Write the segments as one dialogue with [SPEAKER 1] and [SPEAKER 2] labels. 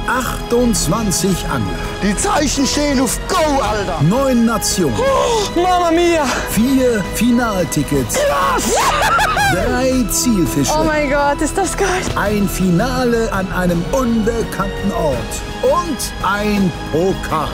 [SPEAKER 1] 28 Angler.
[SPEAKER 2] Die Zeichen stehen auf Go, Alter.
[SPEAKER 1] 9 Nationen.
[SPEAKER 2] Oh, Mama Mia.
[SPEAKER 1] 4 Finaltickets.
[SPEAKER 2] Yes.
[SPEAKER 1] 3 Zielfische.
[SPEAKER 3] Oh mein Gott, ist das geil.
[SPEAKER 1] Ein Finale an einem unbekannten Ort. Und ein Pokal.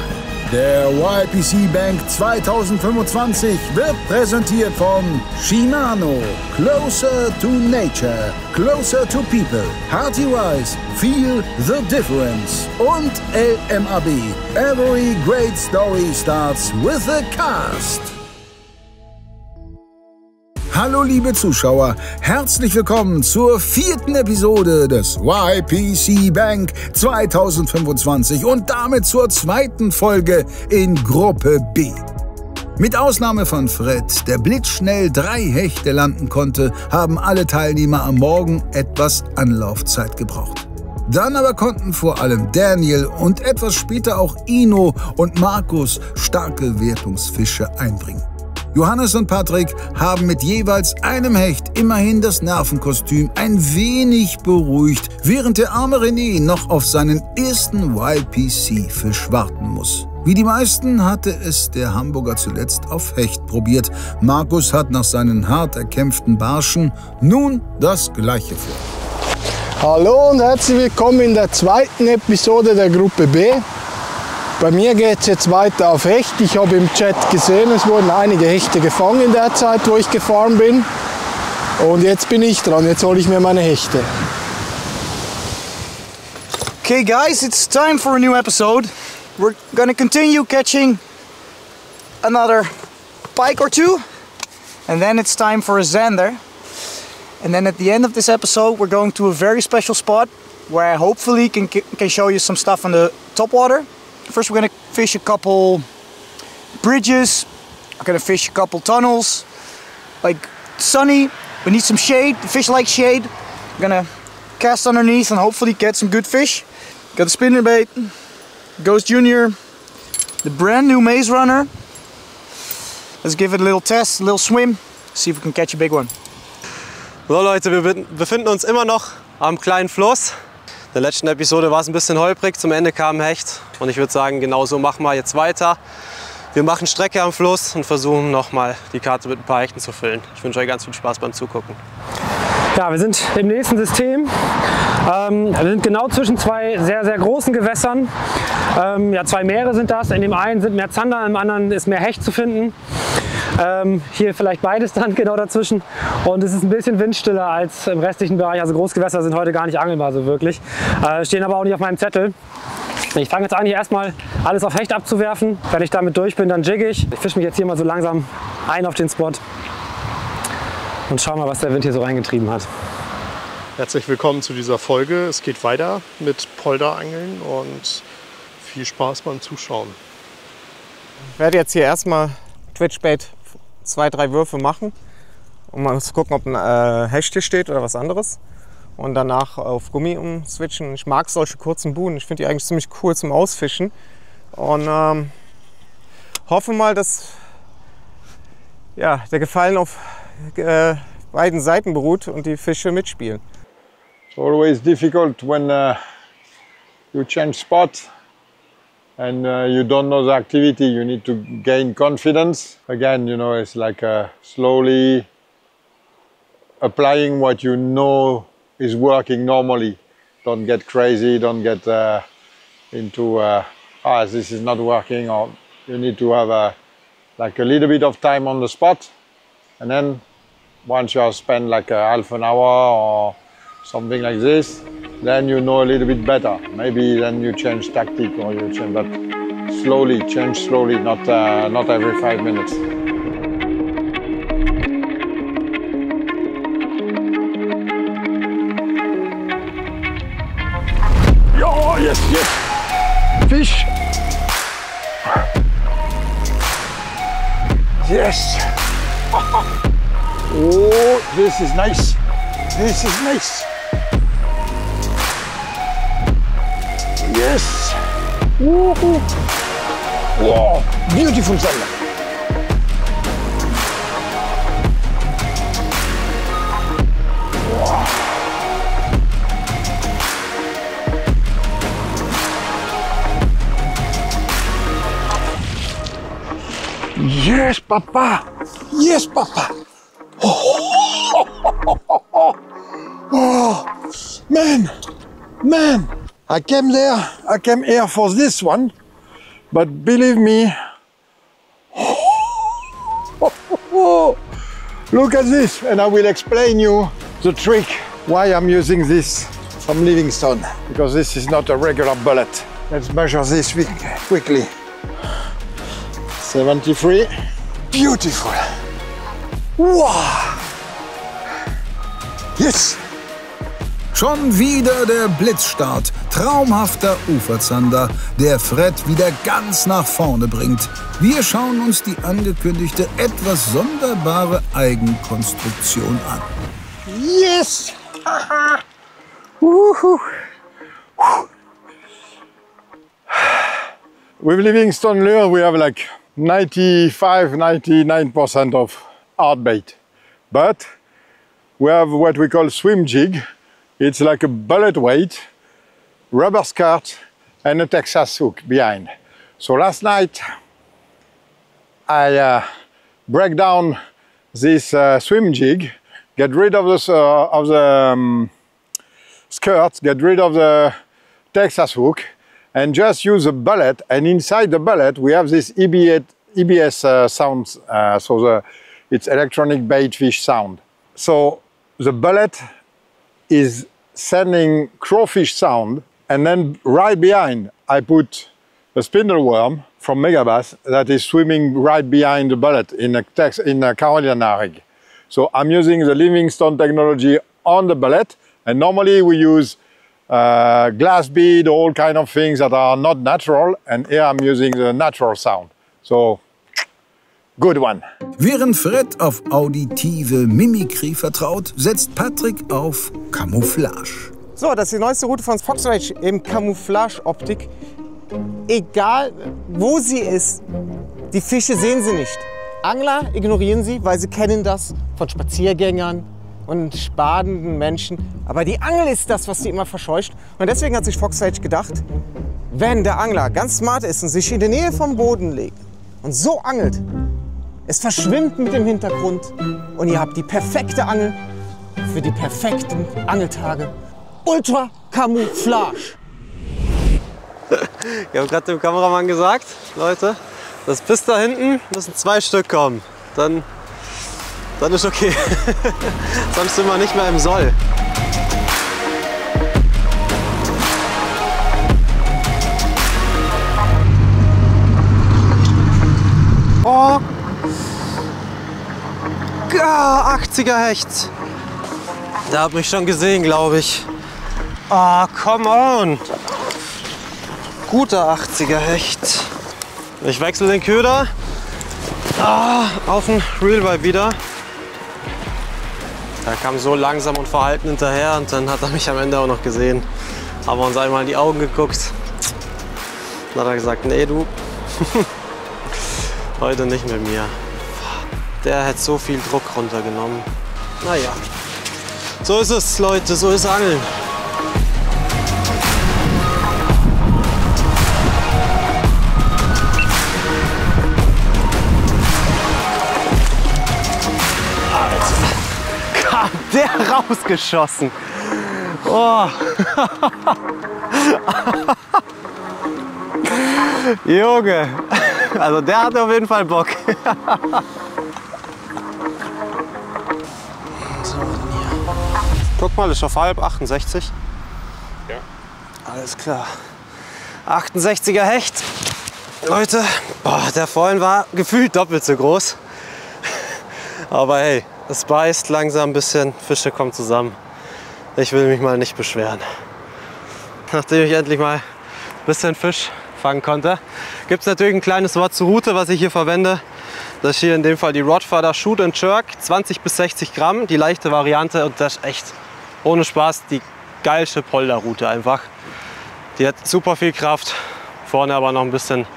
[SPEAKER 1] Der YPC Bank 2025 wird präsentiert von Shimano. Closer to Nature, Closer to People. Hearty Rice, Feel the Difference. Und LMAB. Every great story starts with a cast. Hallo liebe Zuschauer, herzlich willkommen zur 4. Episode des YPC Bank 2025 und damit zur 2. Folge in Gruppe B. Mit Ausnahme von Fred, der blitzschnell 3 Hechte landen konnte, haben alle Teilnehmer am Morgen etwas Anlaufzeit gebraucht. Dann aber konnten vor allem Daniel und etwas später auch Ino und Markus starke Wertungsfische einbringen. Johannes und Patrick haben mit jeweils einem Hecht immerhin das Nervenkostüm ein wenig beruhigt, während der arme René noch auf seinen ersten YPC-Fisch warten muss. Wie die meisten hatte es der Hamburger zuletzt auf Hecht probiert. Markus hat nach seinen hart erkämpften Barschen nun das Gleiche vor.
[SPEAKER 2] Hallo und herzlich willkommen in der 2. Episode der Gruppe B. Bei mir geht es jetzt weiter auf Hecht. Ich habe im Chat gesehen, es wurden einige Hechte gefangen in der Zeit, wo ich gefahren bin. Und jetzt bin ich dran, jetzt hole ich mir meine Hechte.
[SPEAKER 4] Okay guys, it's time for a new episode. We're gonna continue catching another pike or two. And then it's time for a zander. And then at the end of this episode we're going to a very special spot where I hopefully can show you some stuff on the top water. First we're gonna fish a couple bridges, we're gonna fish a couple tunnels, like sunny, we need some shade, the fish like shade. We're gonna cast underneath and hopefully get some good fish. Got the spinnerbait, Ghost Junior, the brand new Maze Runner. Let's give it a little test, a little swim, see if we can catch a big one.
[SPEAKER 5] So Leute, wir befinden uns immer noch am kleinen Fluss. In der letzten Episode war es ein bisschen holprig, zum Ende kam ein Hecht und ich würde sagen, genau so machen wir jetzt weiter. Wir machen Strecke am Fluss und versuchen nochmal die Karte mit ein paar Hechten zu füllen. Ich wünsche euch ganz viel Spaß beim Zugucken.
[SPEAKER 6] Ja, wir sind im nächsten System. Wir sind genau zwischen 2 sehr, sehr großen Gewässern. Ja, 2 Meere sind das. In dem einen sind mehr Zander, im anderen ist mehr Hecht zu finden. Hier vielleicht beides dann genau dazwischen. Und es ist ein bisschen windstiller als im restlichen Bereich. Also Großgewässer sind heute gar nicht angelbar so wirklich. Stehen aber auch nicht auf meinem Zettel. Ich fange jetzt eigentlich erstmal alles auf Hecht abzuwerfen. Wenn ich damit durch bin, dann jigge ich. Ich fische mich jetzt hier mal so langsam ein auf den Spot. Und schau mal, was der Wind hier so reingetrieben hat.
[SPEAKER 7] Herzlich willkommen zu dieser Folge. Es geht weiter mit Polderangeln und viel Spaß beim Zuschauen.
[SPEAKER 8] Ich werde jetzt hier erstmal Twitchbait 2, 3 Würfe machen, um mal zu gucken, ob ein Hecht hier steht oder was anderes. Und danach auf Gummi umswitchen. Ich mag solche kurzen Buhnen. Ich finde die eigentlich ziemlich cool zum Ausfischen. Und hoffe mal, dass ja, der Gefallen auf beiden Seiten beruht und die Fische mitspielen.
[SPEAKER 9] It's always difficult when you change spot and you don't know the activity. You need to gain confidence. Again, you know, it's like slowly applying what you know is working normally. Don't get crazy, don't get into this is not working, or you need to have like a little bit of time on the spot, and then once you have spent like half an hour or something like this, then you know a little bit better. Maybe then you change tactic or you change, but slowly, change slowly, not every 5 minutes.
[SPEAKER 2] Oh, yes, yes. Fish. Yes. Oh, this is nice. This is nice. Yes. Woohoo. Wow, beautiful zander. Wow.
[SPEAKER 9] Yes, Papa. Yes, Papa. Oh, man. I came here for this one, but believe me, look at this, and I will explain you the trick why I'm using this from Livingstone, because this is not a regular bullet. Let's measure this quickly. 73. Beautiful. Wow. Yes.
[SPEAKER 1] Schon wieder der Blitzstart. Traumhafter Uferzander, der Fred wieder ganz nach vorne bringt. Wir schauen uns die angekündigte, etwas sonderbare Eigenkonstruktion an.
[SPEAKER 9] Yes. With Livingstone lure, we have like 95–99% of hard bait. But we have what we call swim jig. It's like a bullet weight, rubber skirt, and a Texas hook behind. So last night I break down this swim jig, get rid of the skirt, get rid of the Texas hook, and just use a bullet. And inside the bullet we have this EBS sound, it's electronic bait fish sound. So the bullet is sending crawfish sound, and then right behind I put a spindle worm from Megabass that is swimming right behind the bullet in a Carolina rig. So I'm using the Livingstone technology on the bullet, and normally we use glass bead, all kind of things that are not natural, and here I'm using the natural sound. So, good one.
[SPEAKER 1] Während Fred auf auditive Mimikry vertraut, setzt Patrick auf Camouflage.
[SPEAKER 8] So, das ist die neueste Route von Fox Rage, eben Camouflage-Optik. Egal wo sie ist, die Fische sehen sie nicht. Angler ignorieren sie, weil sie kennen das von Spaziergängern und badenden Menschen. Aber die Angel ist das, was sie immer verscheucht. Und deswegen hat sich Fox Rage gedacht, wenn der Angler ganz smart ist und sich in die Nähe vom Boden legt und so angelt, es verschwimmt mit dem Hintergrund und ihr habt die perfekte Angel für die perfekten Angeltage. Ultra Camouflage.
[SPEAKER 5] Ich habe gerade dem Kameramann gesagt, Leute, dass bis da hinten müssen 2 Stück kommen. Dann ist okay. Sonst sind wir nicht mehr im Soll. Oh! 80er Hecht. Der hat mich schon gesehen, glaube ich. Ah, come on! Guter 80er Hecht. Ich wechsle den Köder auf den Reelbite wieder. Er kam so langsam und verhalten hinterher und dann hat er mich am Ende auch noch gesehen. Haben wir uns einmal in die Augen geguckt. Dann hat er gesagt, nee du, heute nicht mit mir. Der hätte so viel Druck runtergenommen. Naja, so ist es, Leute, so ist Angeln. Der rausgeschossen. Oh. Junge, also der hat auf jeden Fall Bock. So, dann hier. Guck mal, ist auf halb 68.
[SPEAKER 7] Ja.
[SPEAKER 5] Alles klar. 68er Hecht. Leute, boah, der vorhin war gefühlt doppelt so groß. Aber hey, es beißt langsam ein bisschen, Fische kommen zusammen. Ich will mich mal nicht beschweren. Nachdem ich endlich mal ein bisschen Fisch fangen konnte, gibt es natürlich ein kleines Wort zur Route, was ich hier verwende. Das ist hier in dem Fall die Rodfather Shoot and Jerk, 20 bis 60 Gramm, die leichte Variante, und das ist echt ohne Spaß die geilste Polderroute einfach. Die hat super viel Kraft, vorne aber noch ein bisschen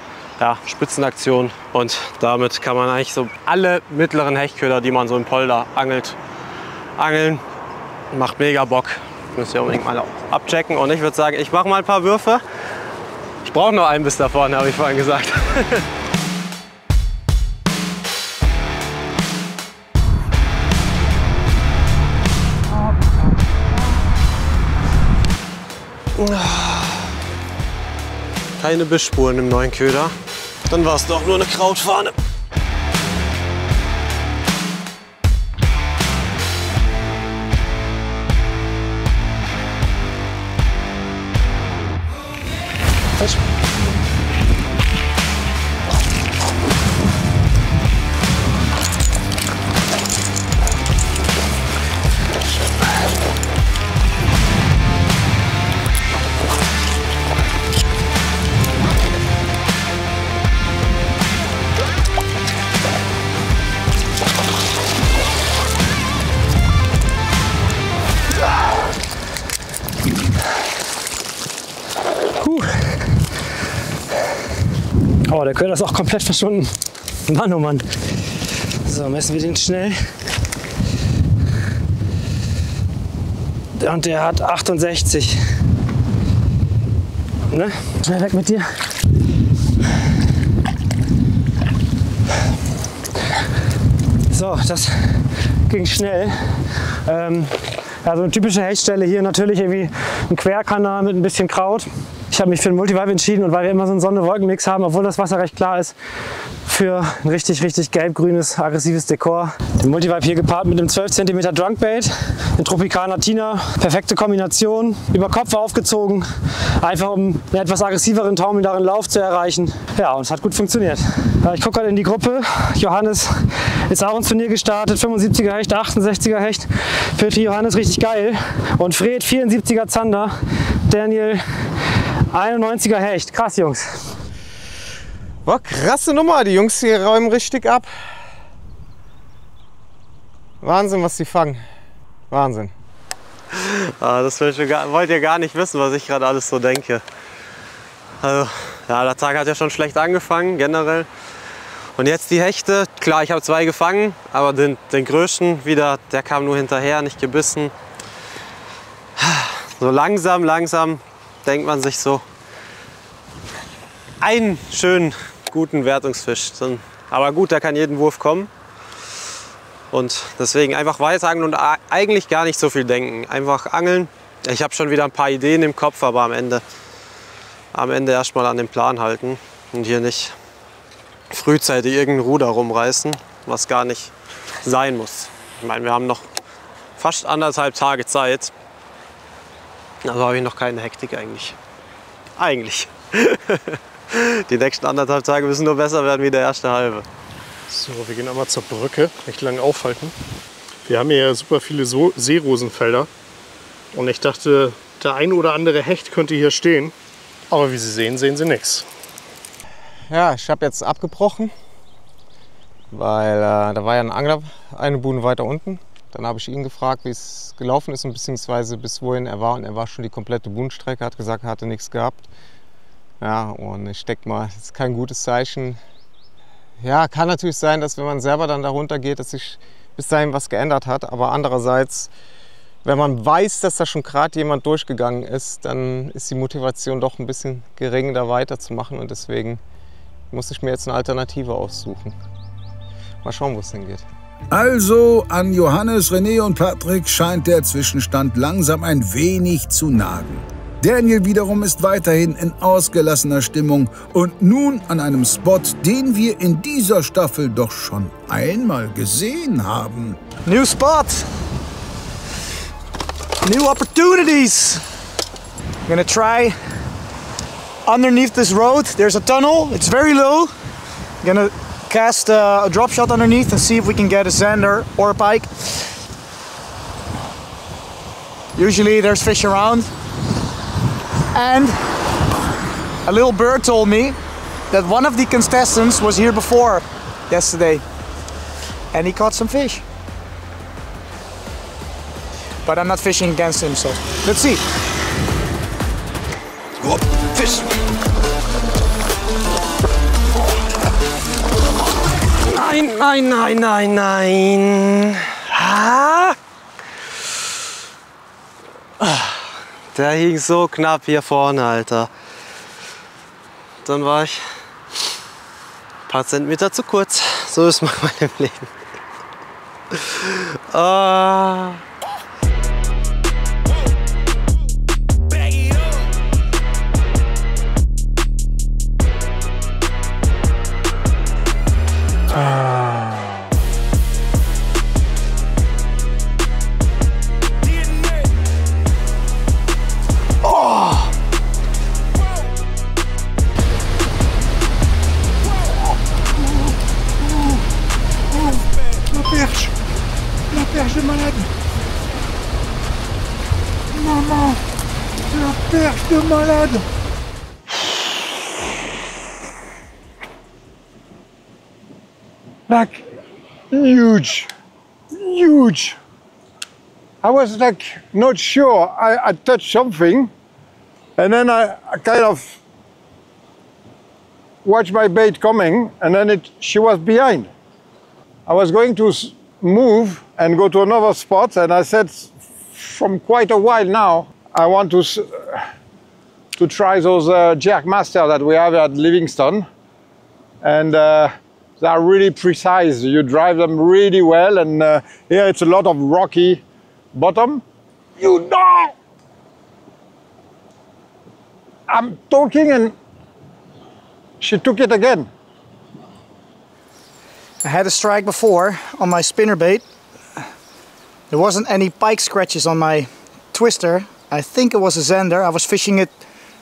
[SPEAKER 5] Spitzenaktion, und damit kann man eigentlich so alle mittleren Hechtköder, die man so im Polder angelt, angeln. Macht mega Bock. Müsst ihr unbedingt mal abchecken, und ich würde sagen, ich mache mal ein paar Würfe. Ich brauche noch einen bis da vorne, habe ich vorhin gesagt. Keine Bissspuren im neuen Köder. Dann war es doch nur eine Krautfahne.
[SPEAKER 6] Oh, der Köder ist auch komplett verschwunden. Mann, oh Mann. So, messen wir den schnell. Und der hat 68. Ne? Schnell weg mit dir. So, das ging schnell. Also eine typische Hechtstelle hier natürlich irgendwie ein Querkanal mit ein bisschen Kraut. Ich habe mich für den Multivibe entschieden und weil wir immer so einen Sonne-Wolken-Mix haben, obwohl das Wasser recht klar ist, für ein richtig gelb-grünes, aggressives Dekor. Den Multivibe hier gepaart mit einem 12 cm Drunkbait, ein Tropicana Tina, perfekte Kombination, über Kopf aufgezogen, einfach um einen etwas aggressiveren, taumelderen Lauf zu erreichen. Ja, und es hat gut funktioniert. Ich gucke gerade in die Gruppe, Johannes ist auch ins Turnier gestartet, 75er Hecht, 68er Hecht, für Johannes richtig geil. Und Fred 74er Zander, Daniel 91er Hecht. Krass, Jungs.
[SPEAKER 8] Boah, krasse Nummer, die Jungs hier räumen richtig ab. Wahnsinn, was die fangen. Wahnsinn.
[SPEAKER 5] Das wollt ihr gar nicht wissen, was ich gerade alles so denke. Also, ja, der Tag hat ja schon schlecht angefangen, generell. Und jetzt die Hechte. Klar, ich habe 2 gefangen, aber den größten wieder, der kam nur hinterher, nicht gebissen. So langsam denkt man sich so, einen schönen, guten Wertungsfisch. Aber gut, der kann jeden Wurf kommen. Und deswegen einfach weiter angeln und eigentlich gar nicht so viel denken. Einfach angeln. Ich habe schon wieder ein paar Ideen im Kopf, aber am Ende erstmal an den Plan halten und hier nicht frühzeitig irgendein Ruder rumreißen, was gar nicht sein muss. Ich meine, wir haben noch fast 1,5 Tage Zeit. Also habe ich noch keine Hektik eigentlich. Die nächsten 1,5 Tage müssen nur besser werden wie der erste halbe.
[SPEAKER 7] So, wir gehen einmal zur Brücke, nicht lange aufhalten. Wir haben hier super viele Seerosenfelder und ich dachte, der ein oder andere Hecht könnte hier stehen. Aber wie Sie sehen, sehen Sie nichts.
[SPEAKER 8] Ja, ich habe jetzt abgebrochen, weil da war ja ein Angler eine Bude weiter unten. Dann habe ich ihn gefragt, wie es gelaufen ist und beziehungsweise bis wohin er war. Und er war schon die komplette Budenstrecke, hat gesagt, er hatte nichts gehabt. Ja, und ich denke mal, das ist kein gutes Zeichen. Ja, kann natürlich sein, dass wenn man selber dann darunter geht, dass sich bis dahin was geändert hat. Aber andererseits, wenn man weiß, dass da schon gerade jemand durchgegangen ist, dann ist die Motivation doch ein bisschen gering, da weiterzumachen. Und deswegen muss ich mir jetzt eine Alternative aussuchen. Mal schauen, wo es hingeht.
[SPEAKER 1] Also an Johannes, René und Patrick scheint der Zwischenstand langsam ein wenig zu nagen. Daniel wiederum ist weiterhin in ausgelassener Stimmung und nun an einem Spot, den wir in dieser Staffel doch schon einmal gesehen haben.
[SPEAKER 4] New spot. New opportunities. I'm gonna try underneath this road. There's a tunnel, it's very low. I'm gonna cast a drop shot underneath and see if we can get a zander or a pike. Usually there's fish around. And a little bird told me that one of the contestants was here before yesterday and he caught some fish. But I'm not fishing against him, so let's see.
[SPEAKER 5] Oh, fish! Nein. Ah. Der hing so knapp hier vorne, Alter. Dann war ich ein paar Zentimeter zu kurz. So ist manchmal im Leben. Ah.
[SPEAKER 1] maman, la perche de malade. Like, huge, huge. I was like not sure. I touched something, and then I kind of watched my bait coming, and then she was behind. I was going to move and go to another spot, and I said, from quite a while now, I want to try those Jerkmaster that we have at Livingston, and they are really precise. You drive them really well, and here it's a lot of rocky bottom. You know, I'm talking and she took it again.
[SPEAKER 4] I had a strike before on my spinnerbait. There wasn't any pike scratches on my twister. I think it was a Zander. I was fishing it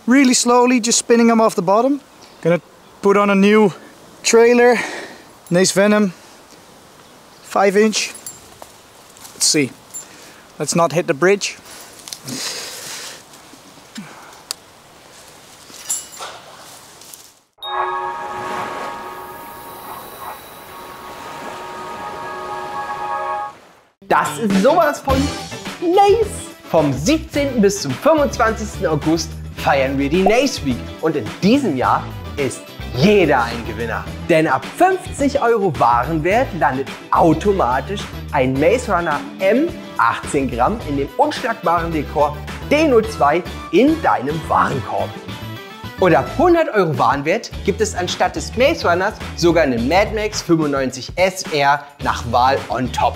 [SPEAKER 4] really slowly, just spinning them off the bottom. Gonna put on a new trailer, Nace Venom, 5-inch. Let's see. Let's not hit the bridge.
[SPEAKER 3] Das ist sowas von nice! Vom 17. bis zum 25. August feiern wir die Nace Week und in diesem Jahr ist jeder ein Gewinner. Denn ab 50 € Warenwert landet automatisch ein Maze Runner M 18 Gramm in dem unschlagbaren Dekor D02 in deinem Warenkorb. Und ab 100 € Warenwert gibt es anstatt des Maze Runners sogar einen Mad Max 95 SR nach Wahl on top.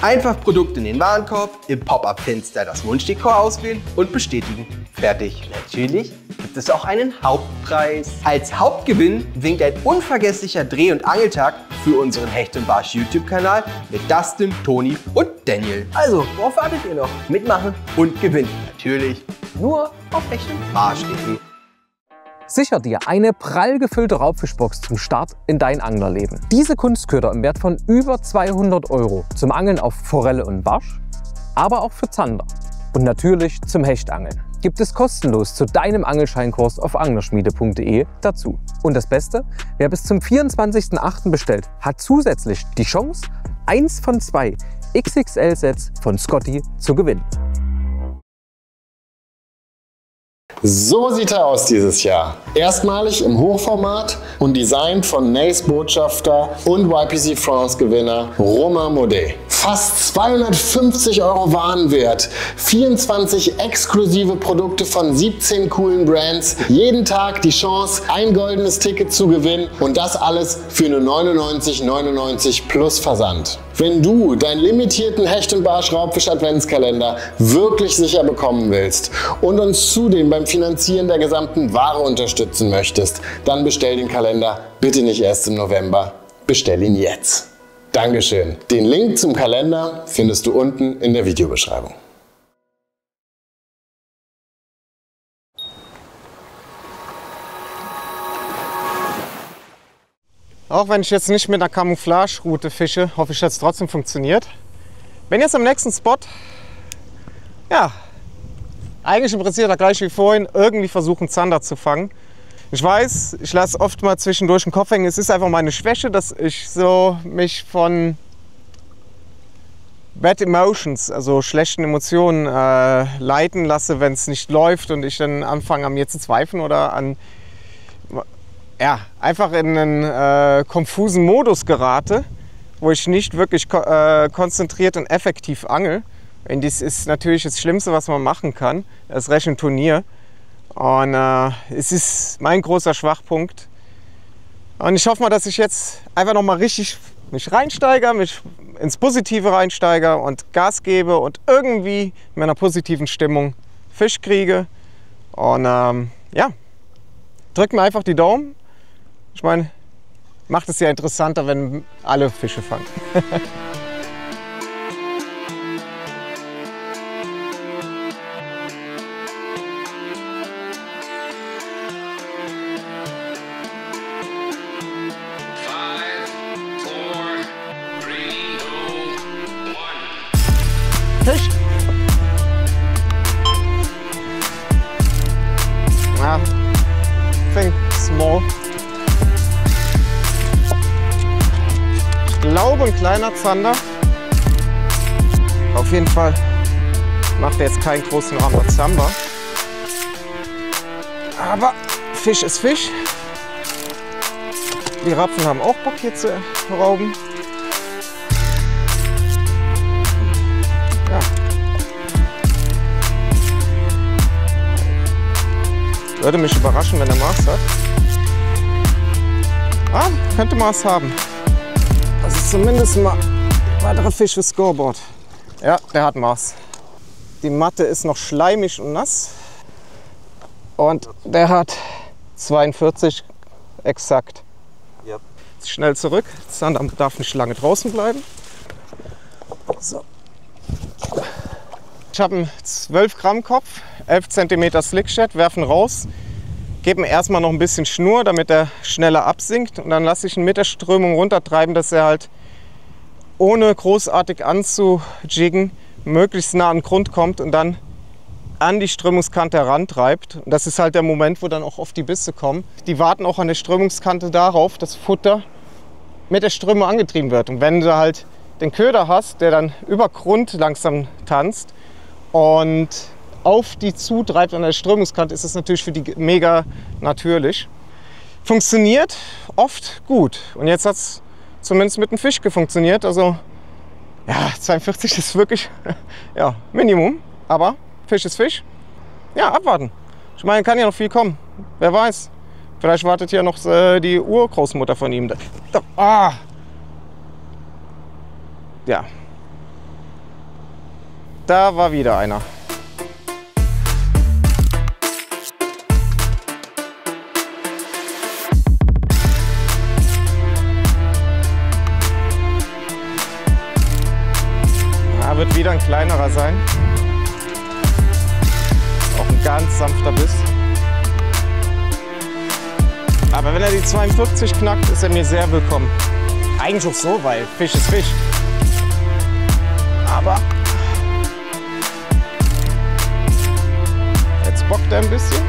[SPEAKER 3] Einfach Produkt in den Warenkorb, im Pop-Up-Fenster das Wunschdekor auswählen und bestätigen. Fertig. Natürlich gibt es auch einen Hauptpreis. Als Hauptgewinn winkt ein unvergesslicher Dreh- und Angeltag für unseren Hecht und Barsch YouTube-Kanal mit Dustin, Toni und Daniel. Also, worauf wartet ihr noch? Mitmachen und gewinnen. Natürlich nur auf hechtundbarsch.de.
[SPEAKER 10] Sicher dir eine prall gefüllte Raubfischbox zum Start in dein Anglerleben. Diese Kunstköder im Wert von über 200 € zum Angeln auf Forelle und Barsch, aber auch für Zander. Und natürlich zum Hechtangeln. Gibt es kostenlos zu deinem Angelscheinkurs auf anglerschmiede.de dazu. Und das Beste, wer bis zum 24.08. bestellt, hat zusätzlich die Chance, 1 von 2 XXL-Sets von Scotty zu gewinnen.
[SPEAKER 11] So sieht er aus dieses Jahr. Erstmalig im Hochformat und designt von Nace Botschafter und YPC France Gewinner Romain Maudet. Fast 250 € Warenwert, 24 exklusive Produkte von 17 coolen Brands, jeden Tag die Chance, ein goldenes Ticket zu gewinnen und das alles für nur 99,99 plus Versand. Wenn du deinen limitierten Hecht und Barsch Raubfisch Adventskalender wirklich sicher bekommen willst und uns zudem beim Finanzieren der gesamten Ware unterstützen möchtest, dann bestell den Kalender bitte nicht erst im November, bestell ihn jetzt. Dankeschön. Den Link zum Kalender findest du unten in der Videobeschreibung.
[SPEAKER 8] Auch wenn ich jetzt nicht mit einer Camouflage-Route fische, hoffe ich, dass es trotzdem funktioniert. Wenn jetzt am nächsten Spot, ja, eigentlich im Prinzip gleich wie vorhin, irgendwie versuchen Zander zu fangen. Ich weiß, ich lasse oft mal zwischendurch den Kopf hängen. Es ist einfach meine Schwäche, dass ich so mich von Bad Emotions, also schlechten Emotionen, leiten lasse, wenn es nicht läuft und ich dann anfange an mir zu zweifeln oder an, ja, einfach in einen konfusen Modus gerate, wo ich nicht wirklich konzentriert und effektiv angel. Und das ist natürlich das Schlimmste, was man machen kann, erst recht im Turnier. Und es ist mein großer Schwachpunkt. Und ich hoffe mal, dass ich jetzt einfach noch mal richtig mich reinsteige, mich ins Positive reinsteige und Gas gebe und irgendwie mit einer positiven Stimmung Fisch kriege. Und ja, drückt mir einfach die Daumen. Ich meine, macht es ja interessanter, wenn alle Fische fangen.
[SPEAKER 3] Fisch!
[SPEAKER 8] glaube, ein kleiner Zander. Auf jeden Fall macht er jetzt keinen großen Rambazamba. Aber Fisch ist Fisch. Die Rapfen haben auch Bock hier zu rauben. Ja. Würde mich überraschen, wenn er Maß hat. Ah, könnte Maß haben. Das ist zumindest mal ein weiterer Fisch fürs Scoreboard. Ja, der hat Maß. Die Matte ist noch schleimig und nass. Und der hat 42 exakt. Yep. Jetzt schnell zurück. Zander darf nicht lange draußen bleiben. So. Ich habe einen 12 Gramm Kopf, 11 cm Slickshad, werfen raus, gebe ihm erstmal noch ein bisschen Schnur, damit er schneller absinkt, und dann lasse ich ihn mit der Strömung runtertreiben, dass er halt ohne großartig anzujiggen möglichst nah an den Grund kommt und dann an die Strömungskante herantreibt. Und das ist halt der Moment, wo dann auch oft die Bisse kommen. Die warten auch an der Strömungskante darauf, dass Futter mit der Strömung angetrieben wird. Und wenn du halt den Köder hast, der dann über Grund langsam tanzt und auf die zutreibt an der Strömungskante, ist das natürlich für die mega natürlich. Funktioniert oft gut. Und jetzt hat es zumindest mit dem Fisch funktioniert. Also ja, 42 ist wirklich ja, Minimum. Aber Fisch ist Fisch. Ja, abwarten. Ich meine, kann ja noch viel kommen. Wer weiß. Vielleicht wartet ja noch die Urgroßmutter von ihm. Ah. Ja. Da war wieder einer. Da wird wieder ein kleinerer sein. Auch ein ganz sanfter Biss. Aber wenn er die 42 knackt, ist er mir sehr willkommen. Eigentlich auch so, weil Fisch ist Fisch. Aber jetzt bockt er ein bisschen.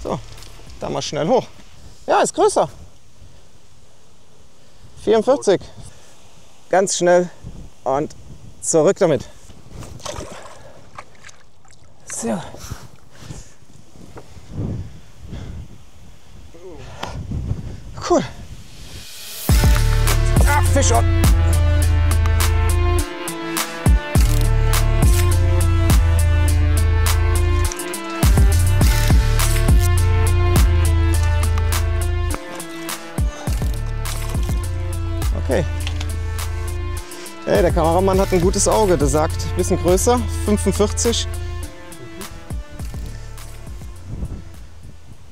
[SPEAKER 8] So, dann mal schnell hoch. Ja, ist größer. 44. Ganz schnell und zurück damit. So. Cool. Ah, Fisch on. Okay. Hey, der Kameramann hat ein gutes Auge. Der sagt, ein bisschen größer, 45.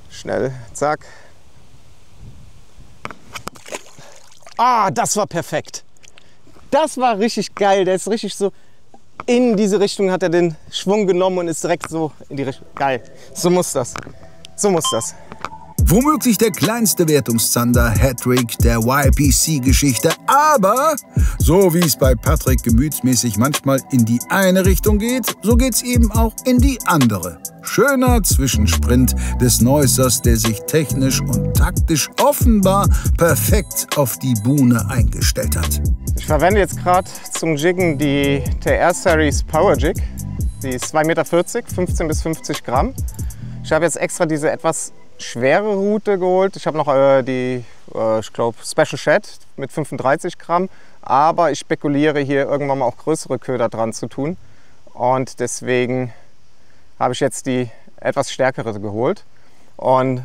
[SPEAKER 8] Schnell, zack. Ah, das war perfekt. Das war richtig geil. Der ist richtig so in diese Richtung, hat er den Schwung genommen und ist direkt so in die Richtung. Geil. So muss das. So muss das.
[SPEAKER 1] Womöglich der kleinste Wertungszander-Hattrick der YPC-Geschichte. Aber, so wie es bei Patrick gemütsmäßig manchmal in die eine Richtung geht, so geht's eben auch in die andere. Schöner Zwischensprint des Neusers, der sich technisch und taktisch offenbar perfekt auf die Buhne eingestellt hat.
[SPEAKER 8] Ich verwende jetzt gerade zum Jiggen die TR Series Power Jig. Die ist 2,40 Meter, 15 bis 50 Gramm. Ich habe jetzt extra diese etwas schwere Route geholt. Ich habe noch die, ich glaube, Special Shad mit 35 Gramm. Aber ich spekuliere, hier irgendwann mal auch größere Köder dran zu tun. Und deswegen habe ich jetzt die etwas stärkere geholt. Und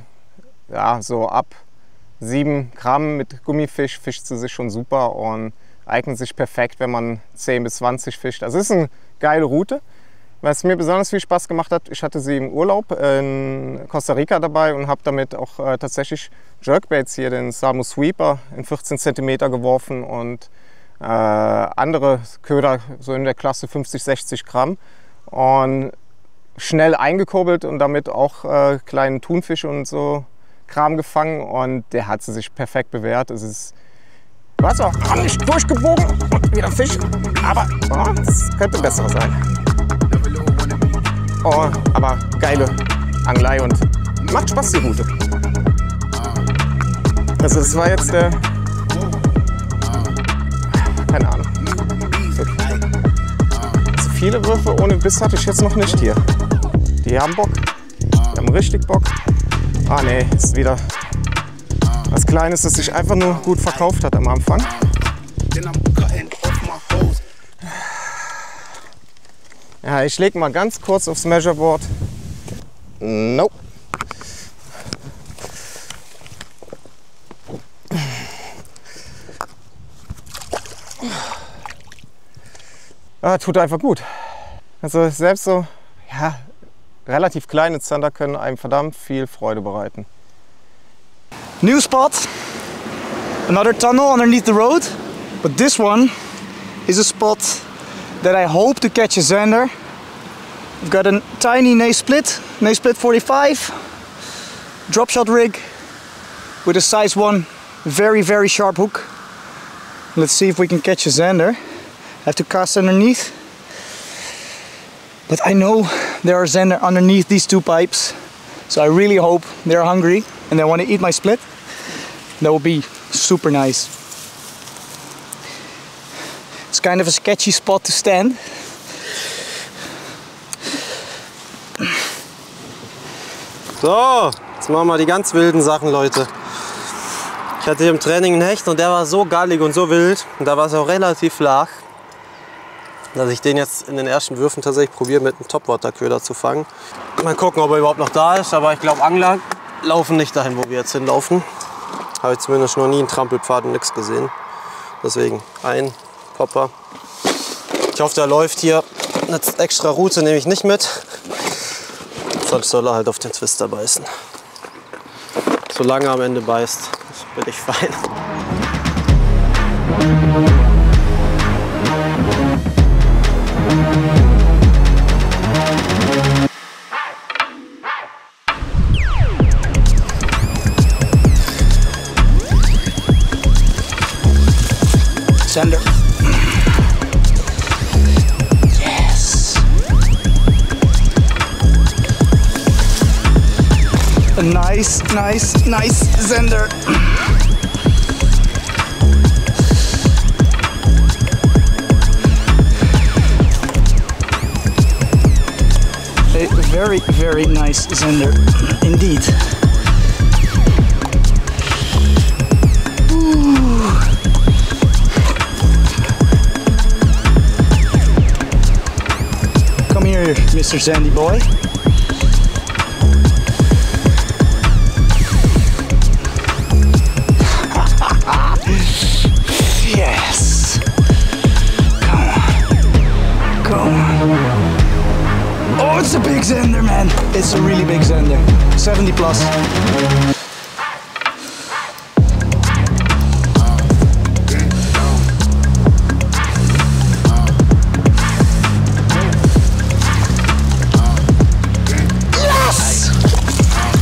[SPEAKER 8] ja, so ab 7 Gramm mit Gummifisch fischt sie sich schon super und eignet sich perfekt, wenn man 10 bis 20 fischt. Also es ist eine geile Route. Was mir besonders viel Spaß gemacht hat, ich hatte sie im Urlaub in Costa Rica dabei und habe damit auch tatsächlich Jerkbaits hier, den Samo Sweeper, in 14 cm geworfen und andere Köder so in der Klasse 50, 60 Gramm. Und schnell eingekurbelt und damit auch kleine Thunfische und so Kram gefangen. Und der hat sie sich perfekt bewährt. Es ist Wasser nicht durchgebogen und wieder Fisch, aber es könnte besser sein. Oh, aber geile Angelei und macht Spaß, die Route. Also das war jetzt der... Keine Ahnung. So viele Würfe ohne Biss hatte ich jetzt noch nicht hier. Die haben Bock. Die haben richtig Bock. Ah ne, ist wieder was Kleines, das sich einfach nur gut verkauft hat am Anfang. Ja, ich lege mal ganz kurz aufs Measureboard. Nope. Ja, tut einfach gut. Also selbst so, ja, relativ kleine Zander können einem verdammt viel Freude bereiten.
[SPEAKER 4] New spot, another tunnel underneath the road, but this one is a spot that I hope to catch a zander. I've got a tiny Nasplit 45, drop shot rig with a size 1 very sharp hook. Let's see if we can catch a zander. I have to cast underneath, but I know there are zander underneath these two pipes, so I really hope they're hungry and they want to eat my split. That would be super nice. It's kind of a sketchy spot to stand.
[SPEAKER 5] So, jetzt machen wir die ganz wilden Sachen, Leute. Ich hatte hier im Training einen Hecht und der war so gallig und so wild. Und da war es auch relativ flach, dass ich den jetzt in den ersten Würfen tatsächlich probiere, mit einem Topwater-Köder zu fangen. Mal gucken, ob er überhaupt noch da ist. Aber ich glaube, Angler laufen nicht dahin, wo wir jetzt hinlaufen. Habe ich zumindest noch nie einen Trampelpfad und nichts gesehen. Deswegen ein Popper. Ich hoffe, der läuft hier. Eine extra Route nehme ich nicht mit. Sonst soll er halt auf den Twister beißen. Solange er am Ende beißt, bin ich fein.
[SPEAKER 4] Zander. Yes. A nice zander. A very nice zander indeed. Come here, Mr. Sandy boy. Yes. Come on. Oh, it's a big zander, man. It's a really big zander. 70 plus. Yes!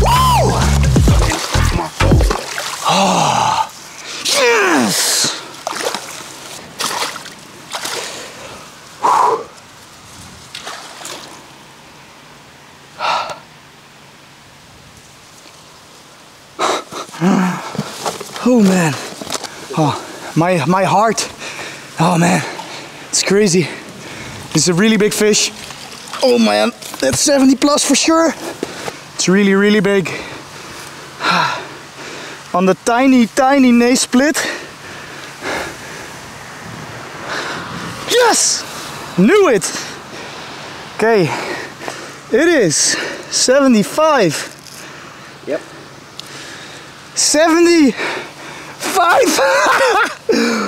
[SPEAKER 4] Woo! Oh, yes! Oh man, oh my heart, oh man, it's crazy. It's a really big fish. Oh man, that's 70 plus for sure. It's really big. On the tiny Nasplit. Yes, knew it. Okay, it is 75.
[SPEAKER 3] Yep.
[SPEAKER 4] 75!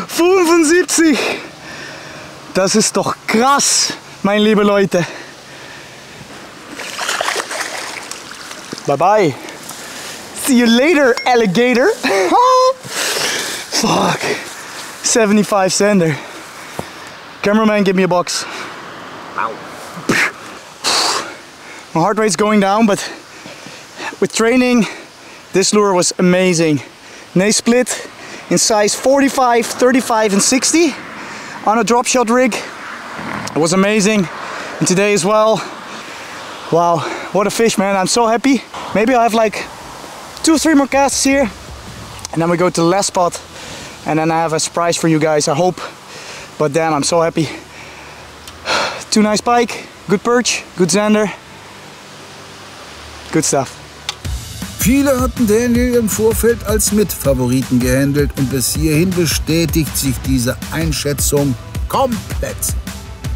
[SPEAKER 4] 75! Das ist doch krass, meine liebe Leute. Bye bye. See you later, alligator. Fuck. 75 zander. Cameraman, give me a box.
[SPEAKER 3] Ow.
[SPEAKER 4] My heart rate's going down, but with training, this lure was amazing. Nasplit in size 45, 35 and 60 on a drop shot rig. It was amazing. And today as well. Wow, what a fish, man. I'm so happy. maybe I have like 2 or 3 more casts here, and then we go to the last spot, and then I have a surprise for you guys, I hope. But damn, I'm so happy. 2 nice pike, good perch, good zander, good stuff.
[SPEAKER 1] Viele hatten Daniel im Vorfeld als Mitfavoriten gehandelt und bis hierhin bestätigt sich diese Einschätzung komplett.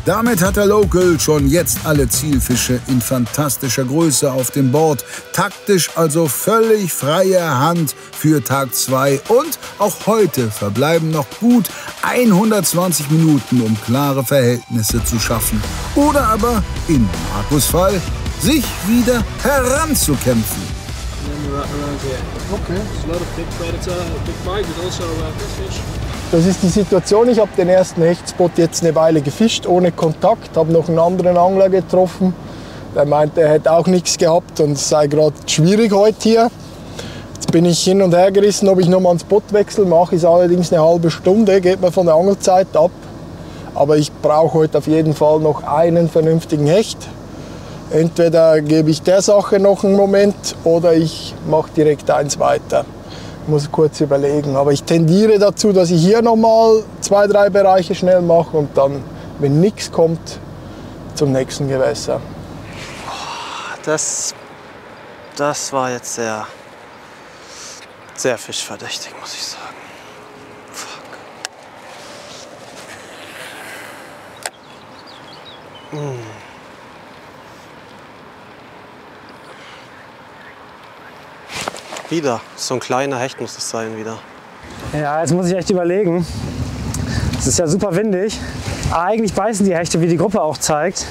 [SPEAKER 1] Damit hat der Local schon jetzt alle Zielfische in fantastischer Größe auf dem Board. Taktisch also völlig freie Hand für Tag 2 und auch heute verbleiben noch gut 120 Minuten, um klare Verhältnisse zu schaffen. Oder aber, in Markus' Fall, sich wieder heranzukämpfen.
[SPEAKER 2] Das ist die Situation, ich habe den ersten Hechtspot jetzt eine Weile gefischt, ohne Kontakt, habe noch einen anderen Angler getroffen. Der meinte, er hätte auch nichts gehabt und es sei gerade schwierig heute hier. Jetzt bin ich hin und her gerissen, ob ich nochmal einen Spot wechsle, mache ist allerdings eine halbe Stunde, geht mir von der Angelzeit ab. Aber ich brauche heute auf jeden Fall noch einen vernünftigen Hecht. Entweder gebe ich der Sache noch einen Moment oder ich mache direkt eins weiter. Ich muss kurz überlegen, aber ich tendiere dazu, dass ich hier nochmal 2, 3 Bereiche schnell mache und dann, wenn nichts kommt, zum nächsten Gewässer.
[SPEAKER 5] Das war jetzt sehr fischverdächtig, muss ich sagen. Fuck. Wieder, so ein kleiner Hecht muss es sein wieder.
[SPEAKER 6] Ja, jetzt muss ich echt überlegen. Es ist ja super windig. Eigentlich beißen die Hechte, wie die Gruppe auch zeigt.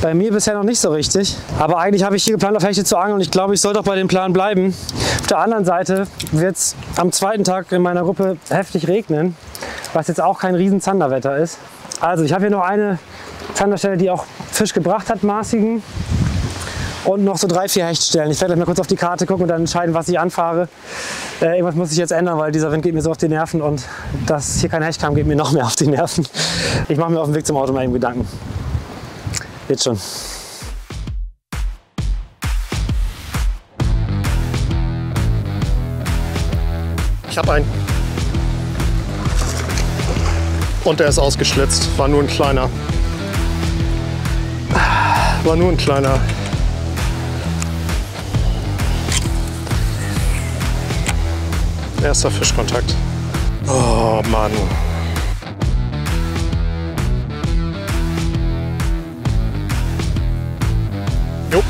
[SPEAKER 6] Bei mir bisher noch nicht so richtig. Aber eigentlich habe ich hier geplant, auf Hechte zu angeln und ich glaube, ich sollte auch bei dem Plan bleiben. Auf der anderen Seite wird es am zweiten Tag in meiner Gruppe heftig regnen, was jetzt auch kein riesen Zanderwetter ist. Also ich habe hier noch eine Zanderstelle, die auch Fisch gebracht hat, maßigen. Und noch so 3, 4 Hechtstellen. Ich werde gleich mal kurz auf die Karte gucken und dann entscheiden, was ich anfahre. Irgendwas muss ich jetzt ändern, weil dieser Wind geht mir so auf die Nerven und dass hier kein Hecht kam, geht mir noch mehr auf die Nerven. Ich mache mir auf dem Weg zum Auto mal eben Gedanken. Jetzt schon.
[SPEAKER 7] Ich habe einen. Und der ist ausgeschlitzt. War nur ein kleiner. War nur ein kleiner. Erster Fischkontakt. Oh Mann. Jo.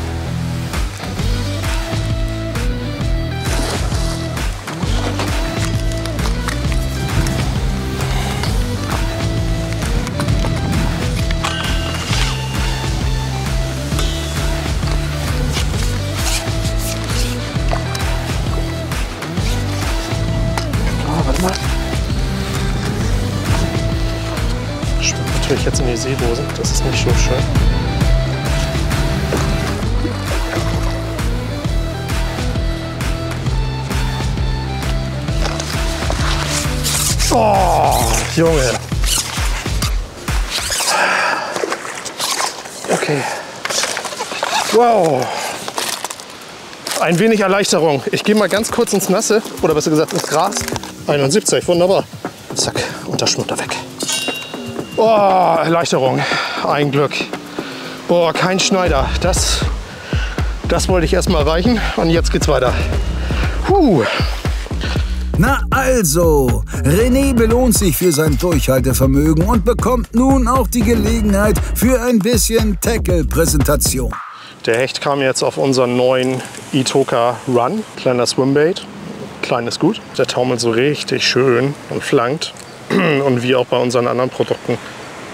[SPEAKER 7] Schwimmt natürlich jetzt in die Seedose, das ist nicht so schön. Oh, Junge. Okay. Wow. Ein wenig Erleichterung. Ich gehe mal ganz kurz ins Nasse, oder besser gesagt ins Gras. 71, wunderbar. Zack, und der Schmutter weg. Oh, Erleichterung. Ein Glück. Boah, kein Schneider. Das wollte ich erstmal reichen und jetzt geht's weiter.
[SPEAKER 1] Na also, René belohnt sich für sein Durchhaltevermögen und bekommt nun auch die Gelegenheit für ein bisschen Tackle-Präsentation.
[SPEAKER 7] Der Hecht kam jetzt auf unseren neuen Itoka Run. Kleiner Swimbait. Kleines Gut. Der taumelt so richtig schön und flankt. Und wie auch bei unseren anderen Produkten,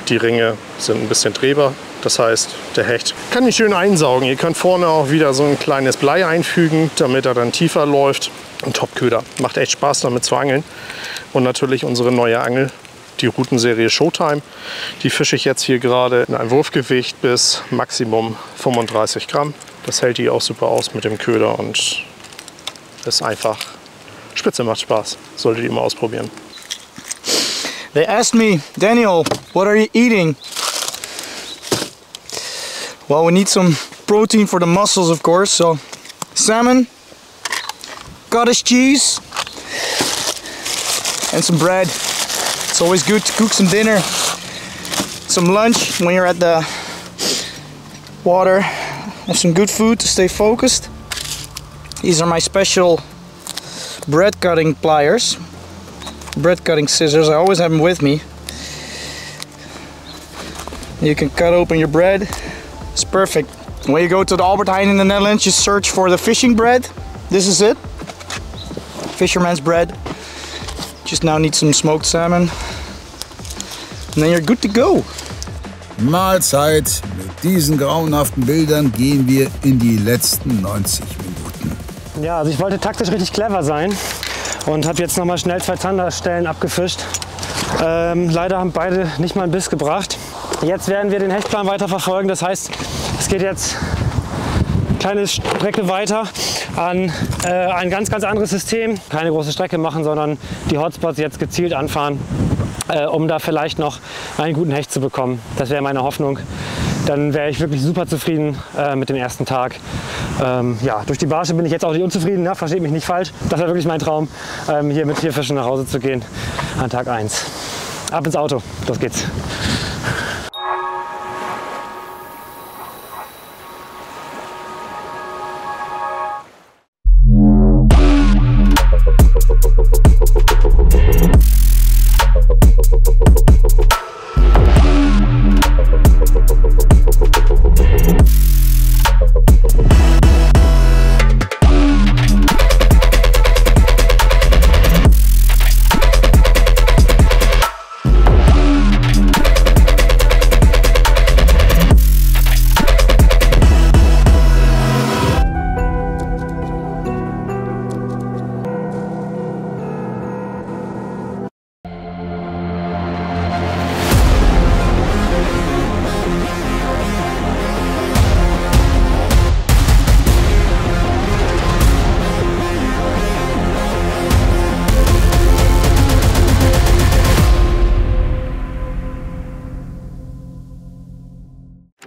[SPEAKER 7] die Ringe sind ein bisschen drehbar. Das heißt, der Hecht kann ihn schön einsaugen. Ihr könnt vorne auch wieder so ein kleines Blei einfügen, damit er dann tiefer läuft. Ein Top-Köder. Macht echt Spaß, damit zu angeln. Und natürlich unsere neue Angel, die Routenserie Showtime. Die fische ich jetzt hier gerade in einem Wurfgewicht bis Maximum 35 Gramm. Das hält die auch super aus mit dem Köder und ist einfach spitze, macht Spaß. Solltet ihr mal ausprobieren.
[SPEAKER 4] They asked me, Daniel, what are you eating? Well, we need some protein for the muscles, of course, so salmon, cottage cheese, and some bread. It's always good to cook some dinner, some lunch when you're at the water. Have some good food to stay focused. These are my special bread cutting pliers, bread cutting scissors. I always have them with me. You can cut open your bread. It's perfect. When you go to the Albert Heijn in the Netherlands, you search for the fishing bread. This is it. Fisherman's bread. Just now need some smoked salmon. And then you're good to go.
[SPEAKER 1] Mahlzeit. Mit diesen grauenhaften Bildern gehen wir in die letzten 90 Minuten.
[SPEAKER 6] Ja, also ich wollte taktisch richtig clever sein und habe jetzt noch mal schnell 2 Zanderstellen abgefischt. Leider haben beide nicht mal einen Biss gebracht. Jetzt werden wir den Hechtplan weiter verfolgen. Das heißt, es geht jetzt eine kleine Strecke weiter an ein ganz anderes System. Keine große Strecke machen, sondern die Hotspots jetzt gezielt anfahren, um da vielleicht noch einen guten Hecht zu bekommen. Das wäre meine Hoffnung. Dann wäre ich wirklich super zufrieden mit dem ersten Tag. Ja, durch die Barsche bin ich jetzt auch nicht unzufrieden, ja, versteht mich nicht falsch. Das wäre wirklich mein Traum, hier mit 4 Fischen nach Hause zu gehen an Tag 1. Ab ins Auto, los geht's.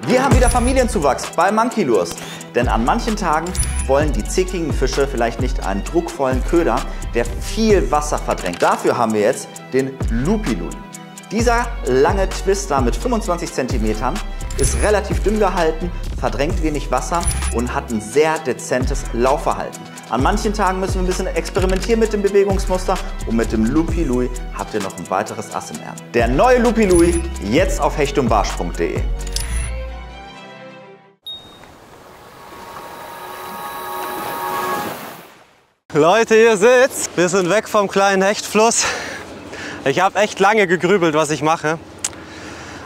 [SPEAKER 12] Wir haben wieder Familienzuwachs bei Monkey Lures. Denn an manchen Tagen wollen die zickigen Fische vielleicht nicht einen druckvollen Köder, der viel Wasser verdrängt. Dafür haben wir jetzt den Loopy Louie. Dieser lange Twister mit 25 cm ist relativ dünn gehalten, verdrängt wenig Wasser und hat ein sehr dezentes Laufverhalten. An manchen Tagen müssen wir ein bisschen experimentieren mit dem Bewegungsmuster und mit dem Loopy Louie habt ihr noch ein weiteres Ass im Ärmel. Der neue Loopy Louie jetzt auf hechtundbarsch.de.
[SPEAKER 5] Leute, ihr seht's, wir sind weg vom kleinen Hechtfluss. Ich habe echt lange gegrübelt, was ich mache.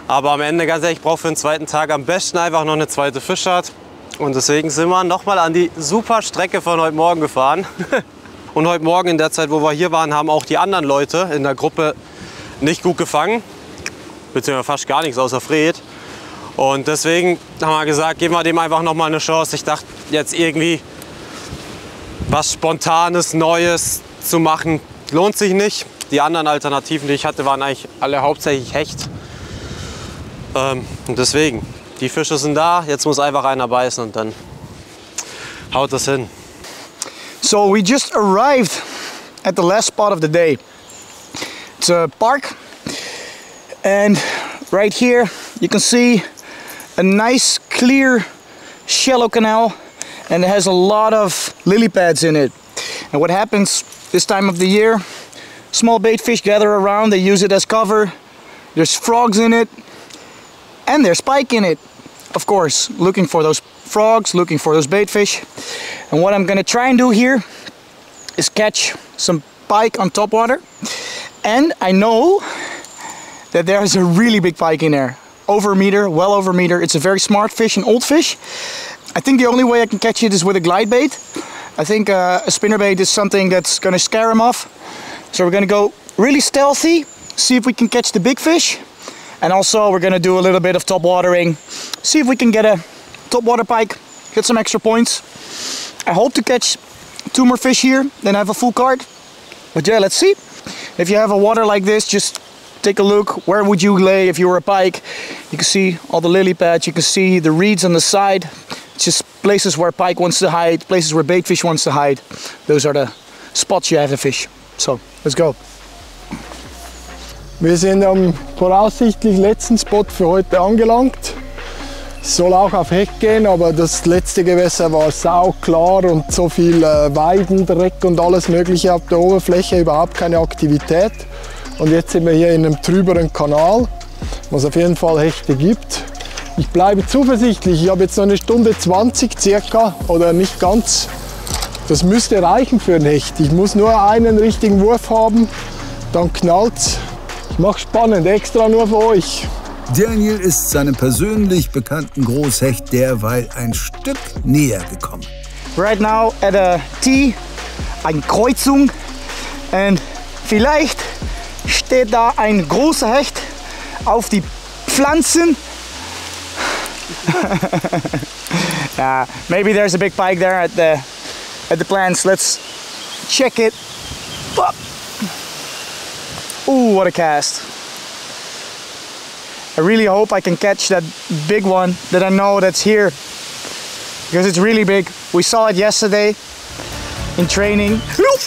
[SPEAKER 5] Aber am Ende, ganz ehrlich, ich brauche für den zweiten Tag am besten einfach noch eine zweite Fischart. Und deswegen sind wir nochmal an die super Strecke von heute Morgen gefahren. Und heute Morgen in der Zeit, wo wir hier waren, haben auch die anderen Leute in der Gruppe nicht gut gefangen. Beziehungsweise fast gar nichts außer Fred. Und deswegen haben wir gesagt, geben wir dem einfach nochmal eine Chance. Ich dachte, jetzt irgendwie was Spontanes, Neues zu machen, lohnt sich nicht. Die anderen Alternativen, die ich hatte, waren eigentlich alle hauptsächlich Hecht. Und deswegen, die Fische sind da, jetzt muss einfach einer beißen und dann haut das hin.
[SPEAKER 4] So we just arrived at the last spot of the day. It's a park, and right here you can see a nice clear shallow canal, and it has a lot of lily pads in it. And what happens this time of the year, small bait fish gather around, they use it as cover. There's frogs in it, and there's pike in it, of course, looking for those frogs, looking for those bait fish. And what I'm gonna try and do here is catch some pike on topwater. And I know that there's a really big pike in there, over a meter, well over a meter. It's a very smart fish, an old fish. I think the only way I can catch it is with a glide bait. I think a spinnerbait is something that's gonna scare him off. So we're gonna go really stealthy, see if we can catch the big fish. And also we're gonna do a little bit of top watering, see if we can get a topwater pike, get some extra points. I hope to catch 2 more fish here, then have a full cart. But yeah, let's see. If you have a water like this, just take a look. Where would you lay if you were a pike? You can see all the lily pads, you can see the reeds on the side. It's just places where pike wants to hide, places where baitfish wants to hide. Those are the spots you have to fish. So, let's go.
[SPEAKER 2] Wir sind am voraussichtlich letzten Spot für heute angelangt. Es soll auch auf Hecht gehen, aber das letzte Gewässer war sauklar und so viel Weidendreck und alles mögliche auf der Oberfläche, überhaupt keine Aktivität. Und jetzt sind wir hier in einem trüberen Kanal, wo es auf jeden Fall Hechte gibt. Ich bleibe zuversichtlich, ich habe jetzt noch eine Stunde 20 circa, oder nicht ganz. Das müsste reichen für ein Hecht. Ich muss nur einen richtigen Wurf haben, dann knallt's. Ich mache spannend, extra nur für euch.
[SPEAKER 1] Daniel ist seinem persönlich bekannten Großhecht derweil ein Stück näher gekommen.
[SPEAKER 4] Right now at a T, eine Kreuzung, und vielleicht steht da ein großer Hecht auf die Pflanzen. Yeah, maybe there's a big pike there at the plants. Let's check it. Ooh, what a cast. I really hope I can catch that big one that I know that's here, because it's really big. We saw it yesterday in training. Look,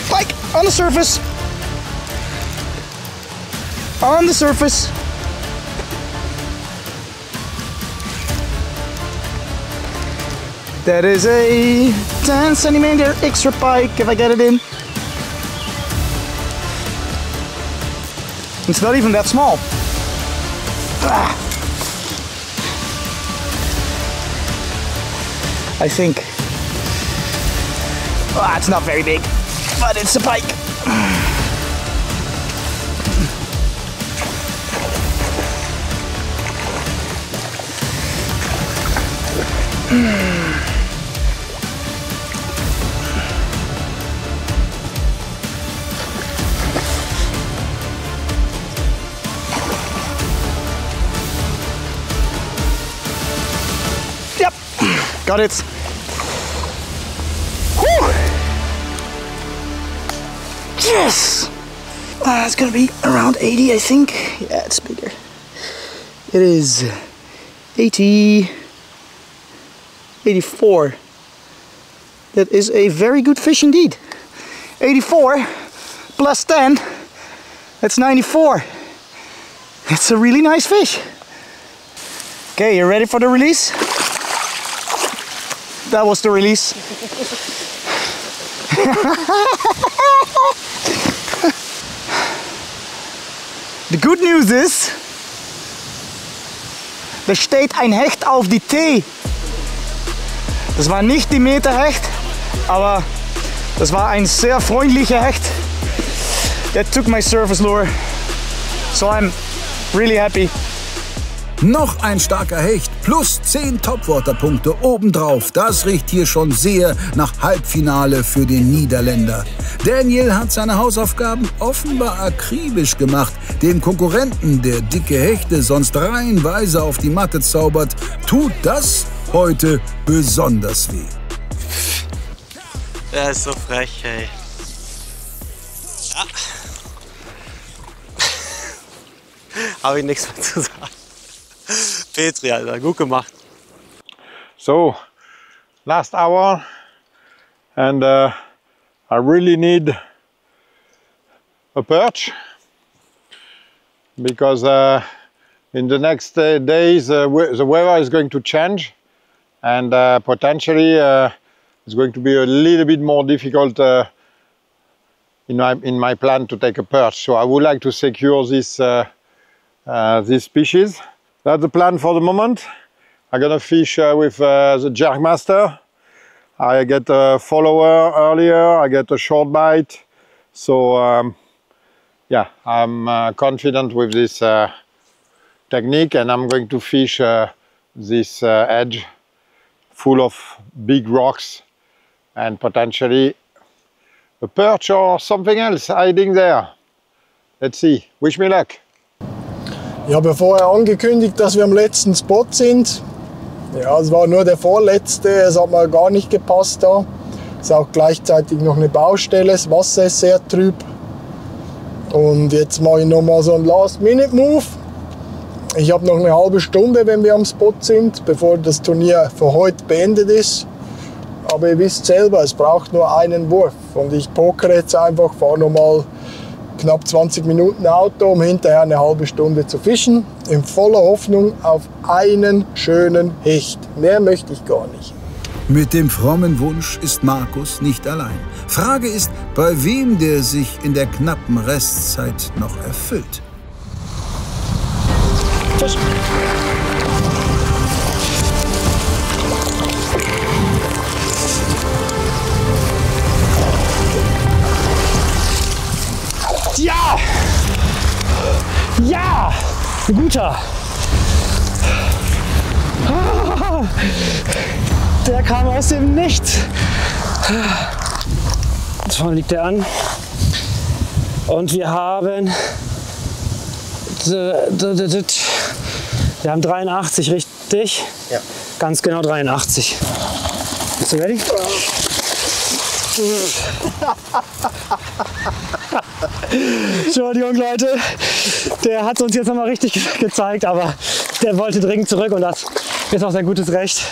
[SPEAKER 4] pike on the surface. On the surface. That is a 10 centimeter extra pike if I get it in. It's not even that small. I think. It's not very big, but it's a pike. Got it. Whew. Yes! It's gonna be around 80, I think. Yeah, it's bigger. It is 80, 84. That is a very good fish indeed. 84 plus 10, that's 94. That's a really nice fish. Okay, you ready for the release? That was the release. The good news is, da steht ein Hecht auf die T. Das war nicht die Meterhecht, aber das war ein sehr freundlicher Hecht. That took my surface lure. So I'm really happy.
[SPEAKER 1] Noch ein starker Hecht plus 10 Topwater-Punkte obendrauf. Das riecht hier schon sehr nach Halbfinale für den Niederländer. Daniel hat seine Hausaufgaben offenbar akribisch gemacht. Dem Konkurrenten, der dicke Hechte sonst reihenweise auf die Matte zaubert, tut das heute besonders weh.
[SPEAKER 5] Der ist so frech, ey. Ja. Habe ich nichts mehr zu sagen. Petri, Alter, gut gemacht.
[SPEAKER 9] So, last hour, and I really need a perch, because in the next days the weather is going to change, and potentially it's going to be a little bit more difficult in my plan to take a perch. So I would like to secure this this species. That's the plan for the moment. I'm gonna fish with the Jerkmaster. I get a follower earlier, I get a short bite. So yeah, I'm confident with this technique, and I'm going to fish this edge full of big rocks and potentially a perch or something else hiding there. Let's see. Wish me luck.
[SPEAKER 2] Ich habe ja vorher angekündigt, dass wir am letzten Spot sind. Ja, es war nur der vorletzte, es hat mal gar nicht gepasst da. Es ist auch gleichzeitig noch eine Baustelle, das Wasser ist sehr trüb. Und jetzt mache ich nochmal so einen Last-Minute-Move. Ich habe noch eine halbe Stunde, wenn wir am Spot sind, bevor das Turnier für heute beendet ist. Aber ihr wisst selber, es braucht nur einen Wurf. Und ich pokere jetzt einfach, fahre nochmal knapp 20 Minuten Auto, um hinterher eine halbe Stunde zu fischen. In voller Hoffnung auf einen schönen Hecht. Mehr möchte ich gar nicht.
[SPEAKER 1] Mit dem frommen Wunsch ist Markus nicht allein. Frage ist, bei wem der sich in der knappen Restzeit noch erfüllt.
[SPEAKER 6] Fisch. Ja! Ja! Ein guter! Der kam aus dem Nichts. Da vorne liegt er an. Und wir haben 83, richtig?
[SPEAKER 3] Ja.
[SPEAKER 6] Ganz genau 83. Bist du ready? Entschuldigung, Leute, der hat es uns jetzt noch mal richtig gezeigt, aber der wollte dringend zurück und das ist auch sein gutes Recht.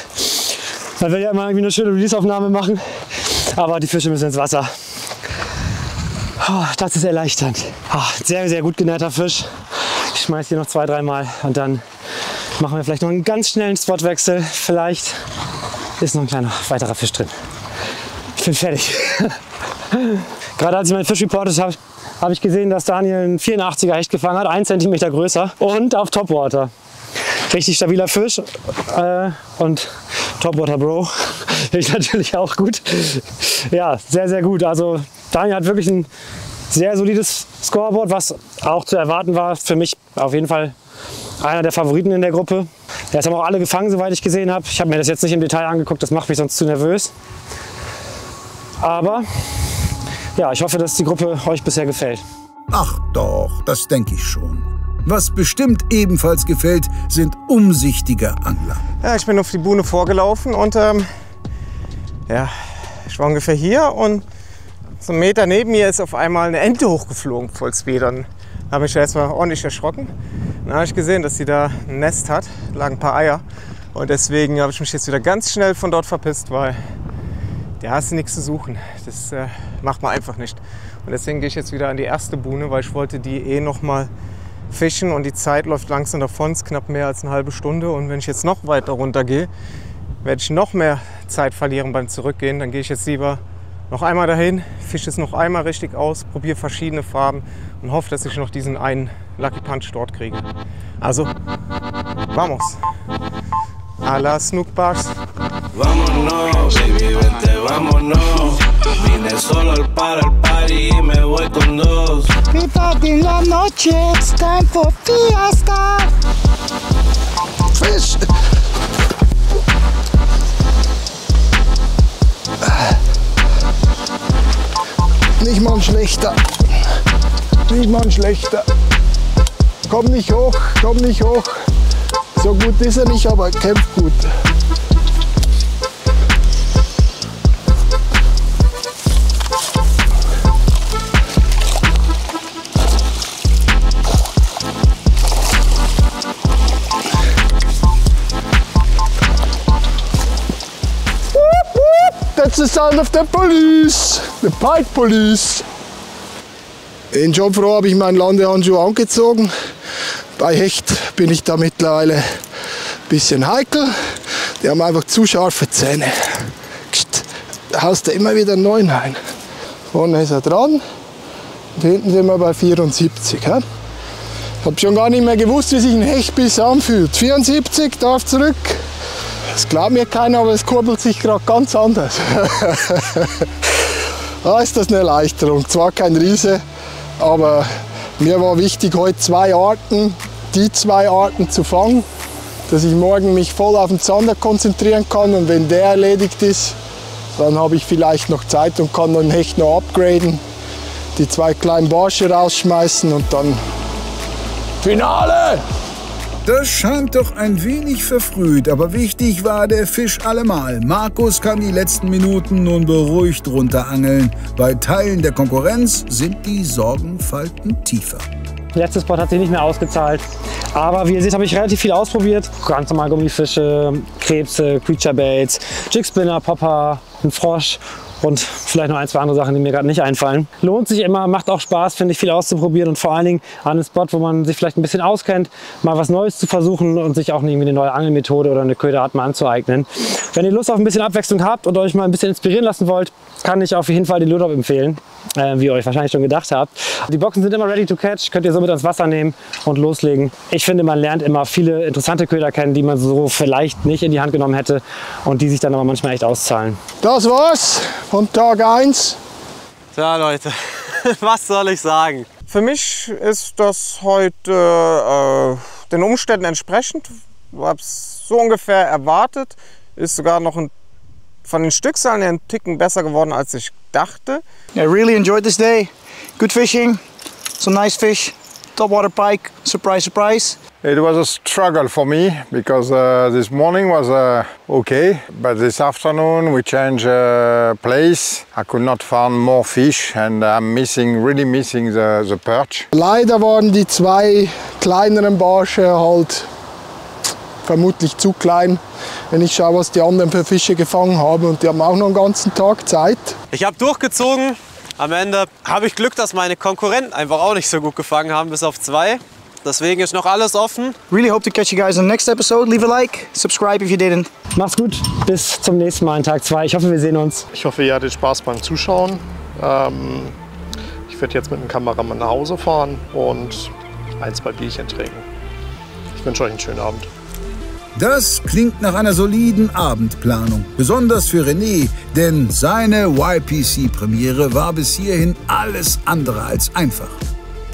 [SPEAKER 6] Man will ja immer irgendwie eine schöne Release-Aufnahme machen, aber die Fische müssen ins Wasser. Oh, das ist erleichternd. Oh, sehr, sehr gut genährter Fisch. Ich schmeiße hier noch 2-3 Mal und dann machen wir vielleicht noch einen ganz schnellen Spotwechsel. Vielleicht ist noch ein kleiner weiterer Fisch drin. Ich bin fertig. Gerade als ich meinen Fisch reportet habe, habe ich gesehen, dass Daniel einen 84er Hecht gefangen hat, 1 cm größer und auf Topwater. Richtig stabiler Fisch und Topwater Bro finde ich natürlich auch gut. Ja, sehr, sehr gut. Also Daniel hat wirklich ein sehr solides Scoreboard, was auch zu erwarten war. Für mich auf jeden Fall einer der Favoriten in der Gruppe. Jetzt haben auch alle gefangen, soweit ich gesehen habe. Ich habe mir das jetzt nicht im Detail angeguckt, das macht mich sonst zu nervös. Aber ja, ich hoffe, dass die Gruppe euch bisher gefällt.
[SPEAKER 1] Ach doch, das denke ich schon. Was bestimmt ebenfalls gefällt, sind umsichtige Angler.
[SPEAKER 8] Ja, ich bin auf die Buhne vorgelaufen und ja, ich war ungefähr hier und so einen Meter neben mir ist auf einmal eine Ente hochgeflogen, Vollspeed. Dann habe ich erstmal ordentlich erschrocken. Dann habe ich gesehen, dass sie da ein Nest hat, lagen ein paar Eier. Und deswegen habe ich mich jetzt wieder ganz schnell von dort verpisst, weil da hast du nichts zu suchen. Das macht man einfach nicht. Und deswegen gehe ich jetzt wieder an die erste Buhne, weil ich wollte die noch mal fischen und die Zeit läuft langsam davon, es ist knapp mehr als eine halbe Stunde. Und wenn ich jetzt noch weiter runter gehe, werde ich noch mehr Zeit verlieren beim Zurückgehen. Dann gehe ich jetzt lieber noch einmal dahin, fische es noch einmal richtig aus, probiere verschiedene Farben und hoffe, dass ich noch diesen einen Lucky Punch dort kriege. Also, vamos! A las Snook Bars.
[SPEAKER 13] Vámonos, baby, vente, vámonos. Vine solo al party y me voy con dos.
[SPEAKER 2] Mitad in la noche, it's time for fiesta.
[SPEAKER 1] Fisch!
[SPEAKER 2] Nicht mal ein schlechter. Nicht mal ein schlechter. Komm nicht hoch, komm nicht hoch. So gut ist er nicht, aber er kämpft gut. That's the sound of the police, the Pike Police. In Jomfro habe ich meinen Landehandschuh angezogen. Bei Hecht bin ich da mittlerweile ein bisschen heikel. Die haben einfach zu scharfe Zähne. Da haust du immer wieder einen neuen rein. Vorne ist er dran und hinten sind wir bei 74. Ich habe schon gar nicht mehr gewusst, wie sich ein Hechtbiss anfühlt. 74, darf zurück. Das glaubt mir keiner, aber es kurbelt sich gerade ganz anders. Da ist das eine Erleichterung. Zwar kein Riese, aber mir war wichtig, heute die zwei Arten zu fangen, dass ich morgen mich voll auf den Zander konzentrieren kann. Und wenn der erledigt ist, dann habe ich vielleicht noch Zeit und kann den Hecht noch upgraden, die 2 kleinen Barsche rausschmeißen und dann Finale!
[SPEAKER 1] Das scheint doch ein wenig verfrüht, aber wichtig war der Fisch allemal. Markus kann die letzten Minuten nun beruhigt runterangeln. Bei Teilen der Konkurrenz sind die Sorgenfalten tiefer.
[SPEAKER 6] Letzter Spot hat sich nicht mehr ausgezahlt. Aber wie ihr seht, habe ich relativ viel ausprobiert. Ganz normal Gummifische, Krebse, Creature Baits, Jigspinner, Popper, ein Frosch und vielleicht noch ein, zwei andere Sachen, die mir gerade nicht einfallen. Lohnt sich immer, macht auch Spaß, finde ich, viel auszuprobieren und vor allen Dingen an einem Spot, wo man sich vielleicht ein bisschen auskennt, mal was Neues zu versuchen und sich auch irgendwie eine neue Angelmethode oder eine Köderart mal anzueignen. Wenn ihr Lust auf ein bisschen Abwechslung habt und euch mal ein bisschen inspirieren lassen wollt, kann ich auf jeden Fall die Lure Drop empfehlen, wie ihr euch wahrscheinlich schon gedacht habt. Die Boxen sind immer ready to catch, könnt ihr somit ans Wasser nehmen und loslegen. Ich finde, man lernt immer viele interessante Köder kennen, die man so vielleicht nicht in die Hand genommen hätte und die sich dann aber manchmal echt auszahlen.
[SPEAKER 2] Das war's von Tag 1.
[SPEAKER 5] Tja Leute, was soll ich sagen?
[SPEAKER 8] Für mich ist das heute den Umständen entsprechend. Ich habe es so ungefähr erwartet. Ist sogar noch von den Stückzahlen her ein Ticken besser geworden, als ich dachte.
[SPEAKER 4] I really enjoyed this day. Good fishing, some nice fish, topwater pike, surprise, surprise.
[SPEAKER 9] It was a struggle for me because this morning was okay, but this afternoon we changed place. I could not find more fish and I'm really missing the perch.
[SPEAKER 2] Leider waren die zwei kleineren Barsche halt vermutlich zu klein, wenn ich schaue, was die anderen für Fische gefangen haben, und die haben auch noch einen ganzen Tag Zeit.
[SPEAKER 5] Ich habe durchgezogen. Am Ende habe ich Glück, dass meine Konkurrenten einfach auch nicht so gut gefangen haben, bis auf 2. Deswegen ist noch alles offen.
[SPEAKER 4] Really hope to catch you guys in the next episode. Leave a like, subscribe if you didn't.
[SPEAKER 6] Macht's gut, bis zum nächsten Mal an Tag 2. Ich hoffe, wir sehen uns.
[SPEAKER 7] Ich hoffe, ihr hattet Spaß beim Zuschauen. Ich werde jetzt mit dem Kameramann nach Hause fahren und 1, 2 Bierchen trinken. Ich wünsche euch einen schönen Abend.
[SPEAKER 1] Das klingt nach einer soliden Abendplanung, besonders für René, denn seine YPC-Premiere war bis hierhin alles andere als einfach.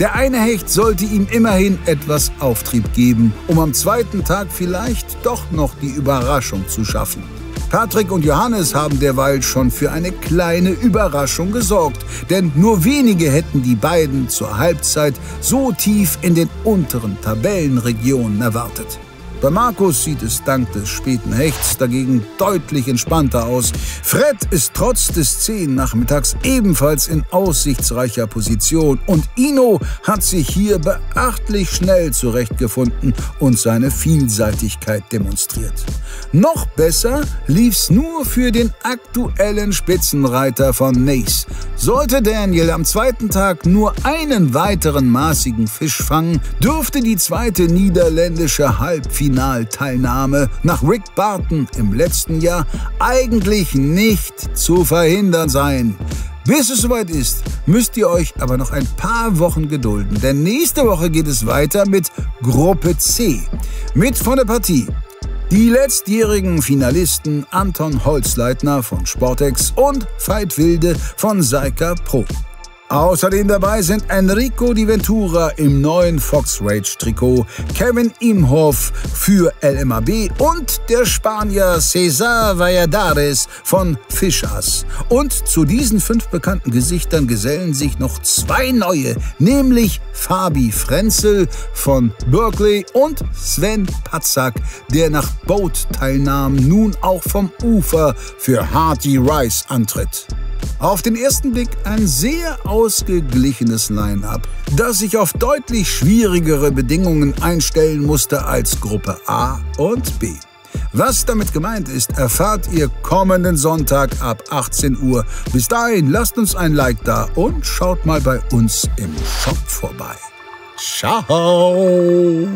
[SPEAKER 1] Der eine Hecht sollte ihm immerhin etwas Auftrieb geben, um am zweiten Tag vielleicht doch noch die Überraschung zu schaffen. Patrick und Johannes haben derweil schon für eine kleine Überraschung gesorgt, denn nur wenige hätten die beiden zur Halbzeit so tief in den unteren Tabellenregionen erwartet. Bei Markus sieht es dank des späten Hechts dagegen deutlich entspannter aus. Fred ist trotz des 10 Nachmittags ebenfalls in aussichtsreicher Position und Ino hat sich hier beachtlich schnell zurechtgefunden und seine Vielseitigkeit demonstriert. Noch besser lief's nur für den aktuellen Spitzenreiter von Nace. Sollte Daniel am zweiten Tag nur einen weiteren maßigen Fisch fangen, dürfte die zweite niederländische Halbfinalteilnahme nach Rick Barton im letzten Jahr eigentlich nicht zu verhindern sein. Bis es soweit ist, müsst ihr euch aber noch ein paar Wochen gedulden, denn nächste Woche geht es weiter mit Gruppe C. Mit von der Partie die letztjährigen Finalisten Anton Holzleitner von Sportex und Veit Wilde von Seika Pro. Außerdem dabei sind Enrico Di Ventura im neuen Fox Rage Trikot, Kevin Imhoff für LMAB und der Spanier César Valladares von Fischers. Und zu diesen 5 bekannten Gesichtern gesellen sich noch 2 neue, nämlich Fabi Frenzel von Berkeley und Sven Patzak, der nach Boat-Teilnahmen nun auch vom Ufer für Hearty Rice antritt. Auf den ersten Blick ein sehr ausgeglichenes Line-up, das sich auf deutlich schwierigere Bedingungen einstellen musste als Gruppe A und B. Was damit gemeint ist, erfahrt ihr kommenden Sonntag ab 18 Uhr. Bis dahin lasst uns ein Like da und schaut mal bei uns im Shop vorbei. Ciao!